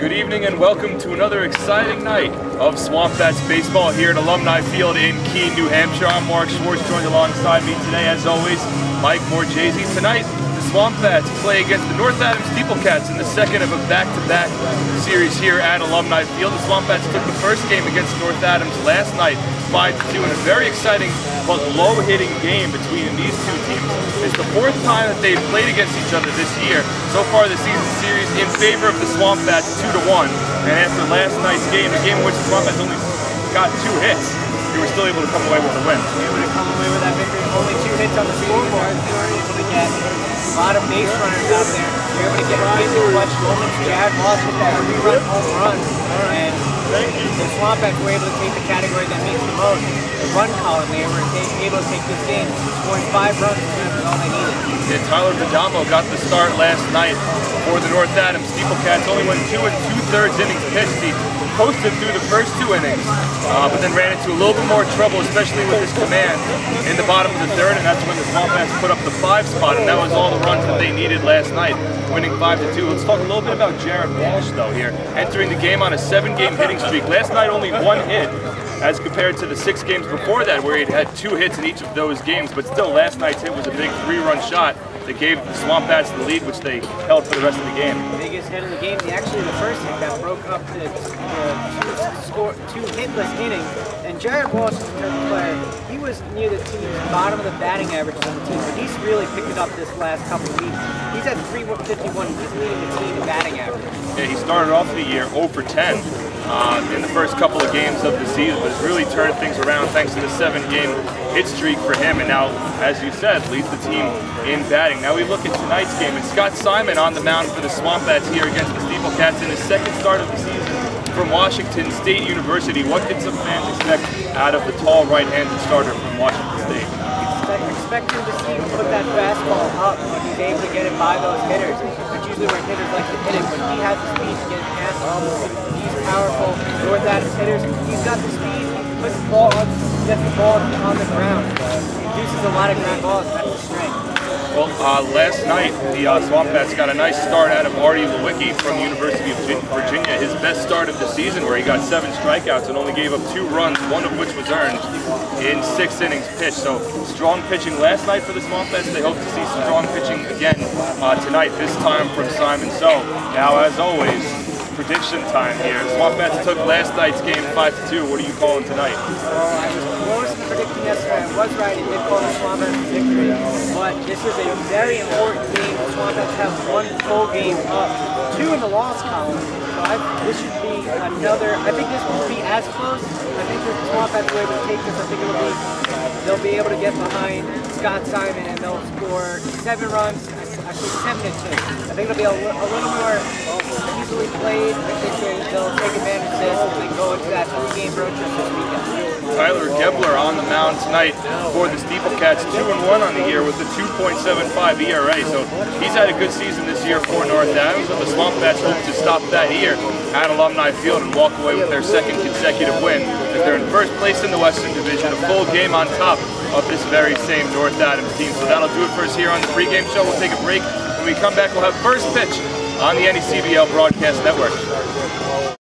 Good evening and welcome to another exciting night of Swamp Bats baseball here at Alumni Field in Keene, New Hampshire. I'm Mark Schwartz, joined alongside me today, as always, Mike Morjesi. Tonight, the Swamp Bats play against the North Adams Steeplecats in the second of a back-to-back series here at Alumni Field. The Swamp Bats took the first game against North Adams last night, 5-2, in a very exciting but low-hitting game between these two teams. It's the fourth time that they've played against each other this year. So far, the season series in favor of the Swamp Bats 2-1. And after last night's game, a game in which the Swamp Bats only got 2 hits, they were still able to come away with the win. They were able to come away with that victory. Only 2 hits on the scoreboard. They were able to get a lot of base runners out there. They were able to get in the clutch moments. Jared Moss with that 3-run home run. And the Swamp Bats were able to take the category that means the most, the run column. They were able to take this game, scoring 5 runs, which was all they needed. Yeah, Tyler Bedamo got the start last night for the North Adams Steeplecats. Only went 2 2/3 innings pitched. He coasted through the first 2 innings, but then ran into a little bit more trouble, especially with his command in the bottom of the 3rd, and that's when the Swamp Bats put up the 5 spot, and that was all the runs that they needed last night, winning 5-2. Let's talk a little bit about Jared Walsh, though, here, entering the game on a 7-game hitting streak. Last night, only 1 hit, as compared to the 6 games before that, where he'd had 2 hits in each of those games. But still, last night's hit was a big 3-run shot that gave the Swamp Bats the lead, which they held for the rest of the game. The biggest hit of the game, actually the first hit that broke up the 2 hitless innings. And Jared Walsh is a terrific player. He was near the team's bottom of the batting averages on the team, but he's really picked it up this last couple of weeks. He's at 351. He's leading the team in batting average. Yeah, he started off the year 0 for 10. In the first couple of games of the season, but has really turned things around thanks to the 7-game hit streak for him, and now, as you said, leads the team in batting. Now we look at tonight's game, and Scott Simon on the mound for the Swamp Bats here against the Steeplecats in his 2nd start of the season from Washington State University. What can some fans expect out of the tall right-handed starter from Washington State? Expecting to see him put that fastball up when he's able to get it by those hitters. That's usually where hitters like to hit it, but he has the speed to get past all these powerful North Adams hitters. He's got the speed, he puts the ball on, gets the ball on the ground. He induces a lot of ground balls, that's his strength. Well, last night, the Swamp Bats got a nice start out of Artie Lewicki from the University of Virginia, his best start of the season, where he got 7 strikeouts and only gave up 2 runs, one of which was earned in 6 innings pitched. So strong pitching last night for the Swamp Bats. They hope to see strong pitching again tonight, this time from Simon. So now, as always, prediction time here. Swamp Bats took last night's game 5-2. What are you calling tonight? Well, I was close to predicting yesterday. I was right. It did call the Swamp Bats victory. But this is a very important game. The Swamp Bats have 1 full game up, 2 in the loss column. So this should be another. I think this won't be as close. I think the Swamp Bats will be able to take this. I think they'll be able to get behind Scott Simon and they'll score 7 runs. Actually 7-2. I think it'll be a little more easily played. I think they'll take advantage of this and then go into that 3-game road trip this weekend. Tyler Gebler on the mound tonight for the Steeplecats, 2-1 on the year with a 2.75 ERA. So he's had a good season this year for North Adams, and the Swamp Bats hope to stop that here at Alumni Field and walk away with their 2nd consecutive win. If they're in 1st place in the Western Division, a full game on top of this very same North Adams team. So that'll do it for us here on the pregame show. We'll take a break. When we come back, we'll have first pitch on the NECBL Broadcast Network.